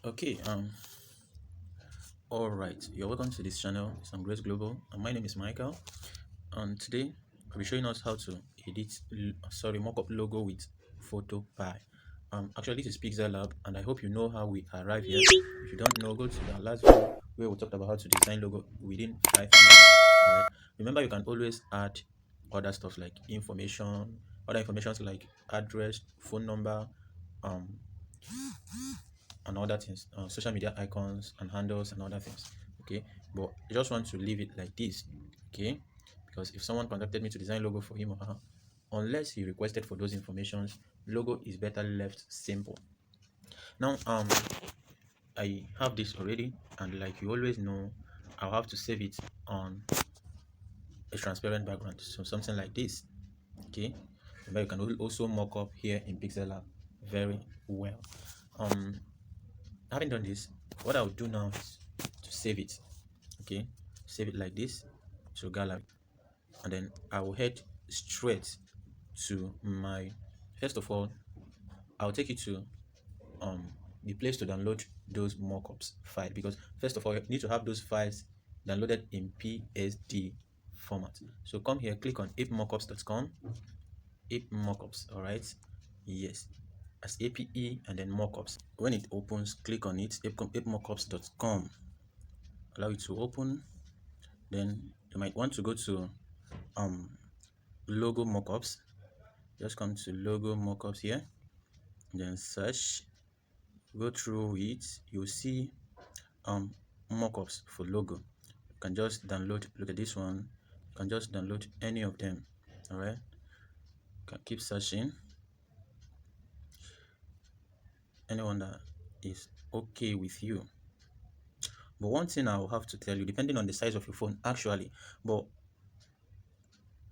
Okay, all right. You're welcome to this channel. It's on Grace Global, and my name is Michael. And today I'll be showing us how to edit, mockup logo with Photopea. Actually, this is Pixel Lab, and I hope you know how we arrive here. If you don't know, go to the last video where we talked about how to design logo within 5 minutes. All right. Remember, you can always add other stuff like other informations like address, phone number, um, and other things, social media icons and handles and other things. Okay, but I just want to leave it like this. Okay, because if someone contacted me to design logo for him or her, unless he requested for those informations, logo is better left simple. Now I have this already, and like you always know, I'll have to save it on a transparent background, so something like this. Okay, but you can also mock up here in Pixel Lab very well. Having done this, what I'll do now is to save it. Okay, save it like this to gallery, and then I will head straight to my, first of all, I'll take you to the place to download those mockups file, because first of all you need to have those files downloaded in PSD format. So come here, click on appmockups.com, appmockups. All right, yes, as APE and then mockups. When it opens, click on it, appmockups.com, allow it to open. Then you might want to go to logo mockups. Just come to logo mockups here, then search, go through it. You'll see mockups for logo. You can just download, look at this one, you can just download any of them. All right, you can keep searching anyone that is okay with you. But one thing I'll have to tell you, depending on the size of your phone actually, but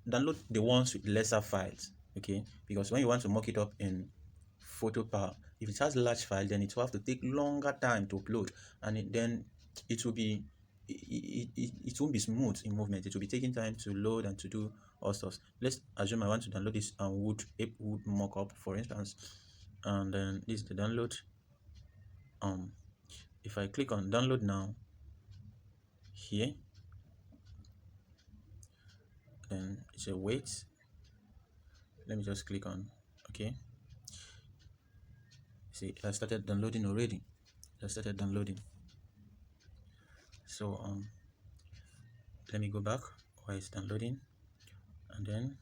download the ones with lesser files. Okay, because when you want to mock it up in Photopea, if it has large file, then it will have to take longer time to upload, and then it will be it won't be smooth in movement. It will be taking time to load and to do all stuff. Let's assume I want to download this ape wood mockup, for instance, and then this is the download. If I click on download now here, then it's a wait. Let me just click on okay. See, I started downloading already. I started downloading. So let me go back while it's downloading, and then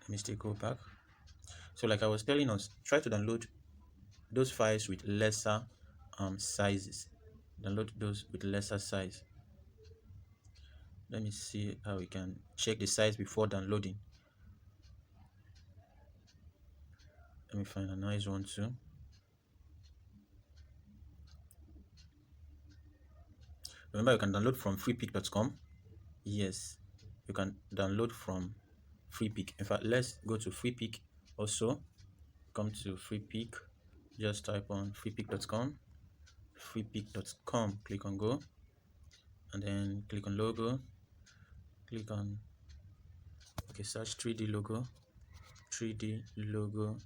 let me still go back. So like I was telling us, try to download those files with lesser sizes. Download those with lesser size. Let me see how we can check the size before downloading. Let me find a nice one too. Remember, you can download from freepik.com. Yes, you can download from Freepik. In fact, let's go to Freepik also. Come to Freepik, just type on freepik.com, freepik.com, click on go, and then click on logo, click on okay, search 3D logo, 3D logo.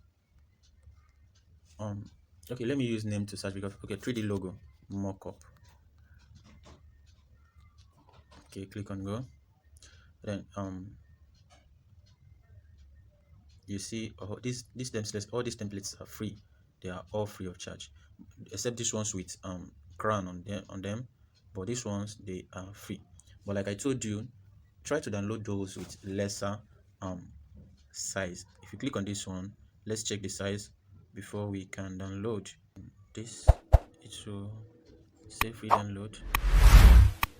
Okay, let me use name to search because okay, 3D logo mockup. Okay, click on go. Then you see all these templates, all these templates are free. They are all free of charge, except these ones with crown on them, but these ones they are free. But like I told you, try to download those with lesser size. If you click on this one, let's check the size before we can download this. It will say free download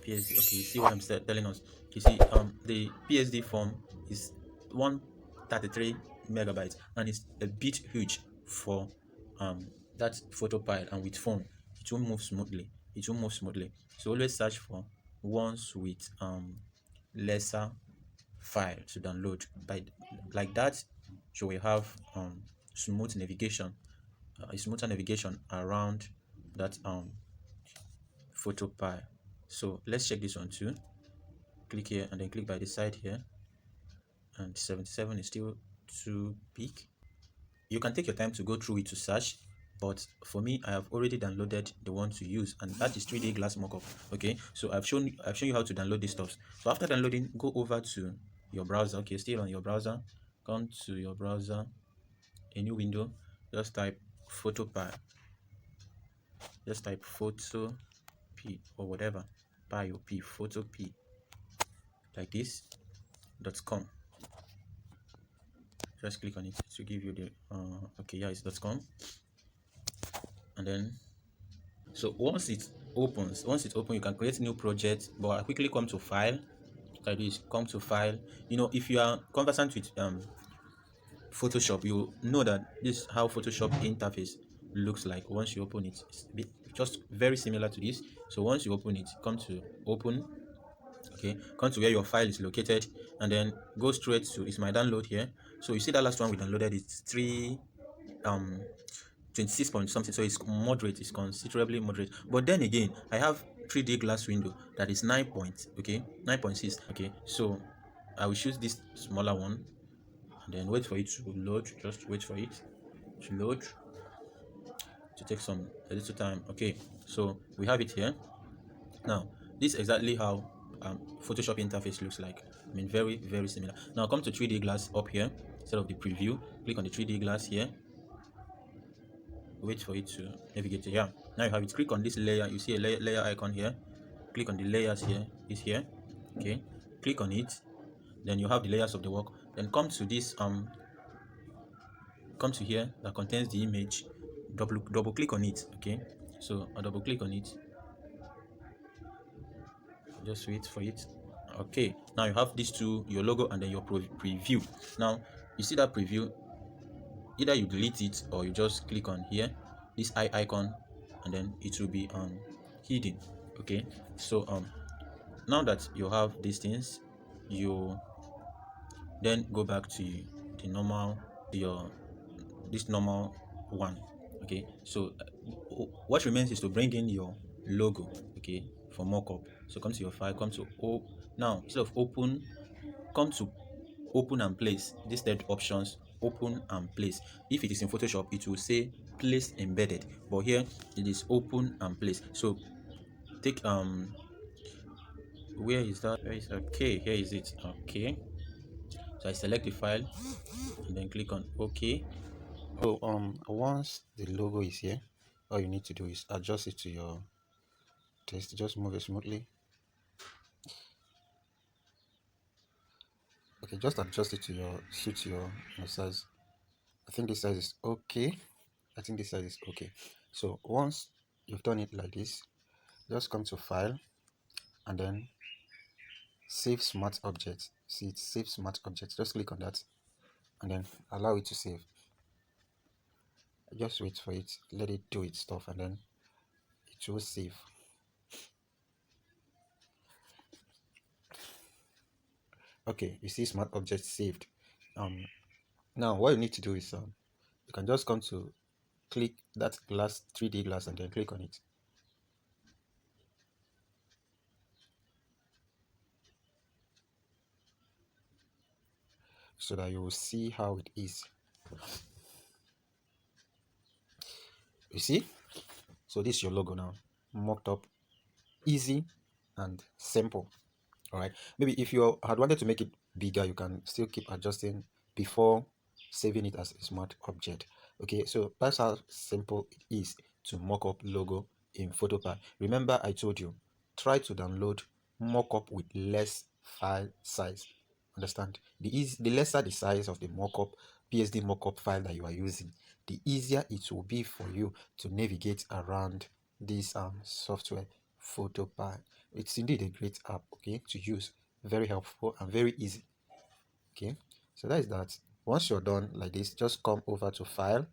PSD. Okay, you see what I'm telling us. You see the PSD form is 133 megabytes, and it's a bit huge for that photo file, and with phone it won't move smoothly. It won't move smoothly. So always search for ones with lesser file to download. By like that, you will have smooth navigation, a smoother navigation around that photo file. So let's check this one too. Click here and then click by the side here, and 77 is still too big. You can take your time to go through it to search, but for me, I have already downloaded the one to use, and that is 3D glass mockup. Okay, so I've shown you how to download these stuffs. So after downloading, go over to your browser. Okay, still on your browser, come to your browser, a new window, just type Photopea, just type photo p or whatever, pi or p, Photopea, like this .com. Just click on it to give you the okay, yeah, it's .com. And then, so once it opens, you can create new project. But I quickly come to file, like this, come to file. If you are conversant with Photoshop, you know that this is how Photoshop interface looks like. Once you open it, it's just very similar to this. So once you open it, come to open. Okay, come to where your file is located, and then go straight to, it's my download here. So you see that last one we downloaded, it's 26 point something, so it's moderate, it's considerably moderate. But then again, I have 3D glass window that is 9 point, okay, 9.6. Okay, so I will choose this smaller one, and then wait for it to load. Just wait for it to load, to take a little time. Okay, so we have it here now. This is exactly how Photoshop interface looks like. I mean, very, very similar. Now come to 3D glass up here. Instead of the preview, click on the 3D glass here, wait for it to navigate here. Now you have it. Click on this layer. You see a layer icon here. Click on the layers here. It's here. Okay, click on it. Then you have the layers of the work. Then come to this come to here that contains the image. Double click on it. Okay, so I double click on it. Just wait for it. Okay, now you have these two, your logo and then your preview. Now you see that preview, either you delete it or you just click on here, this eye icon, and then it will be hidden. Okay, so now that you have these things, you then go back to the normal, your this normal one. Okay, so what remains is to bring in your logo, okay, for mockup. So come to your file, come to now instead of open, come to open and place. These third options, open and place. If it is in Photoshop, it will say place embedded, but here it is open and place. So take where is that? Where is, okay, here is it. Okay, so I select the file and then click on OK. So once the logo is here, all you need to do is adjust it to your taste. Just move it smoothly. Okay, just adjust it to suit your size. I think this size is okay. So once you've done it like this, just come to file and then save smart object. See, it save smart object. Just click on that and then allow it to save. Just wait for it, let it do its stuff, and then it will save. Okay, you see smart object saved. Now what you need to do is you can just come to click that glass, 3D glass, and then click on it. So that you will see how it is. You see? So this is your logo now, mocked up, easy and simple. All right, maybe if you had wanted to make it bigger, you can still keep adjusting before saving it as a smart object. Okay, so that's how simple it is to mock up logo in Photopea. Remember, I told you, try to download mockup with less file size. Understand? The lesser the size of the mockup PSD mockup file that you are using, the easier it will be for you to navigate around this software, Photopea. It's indeed a great app, okay, to use. Very helpful and very easy. Okay, so that is that. Once you're done like this, just come over to file,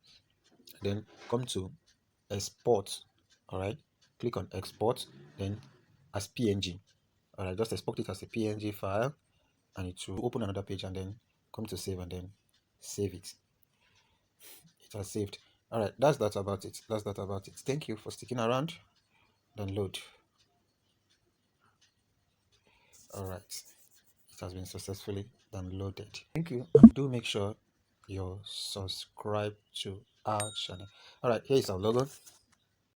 then come to export. All right, click on export, then as PNG. All right, just export it as a PNG file, and it will open another page, and then come to save, and then save it. It has saved. All right, that's that about it. Thank you for sticking around. Download. All right, it has been successfully downloaded. Thank you. Do make sure you're subscribed to Outstanding. All right, here is our logo.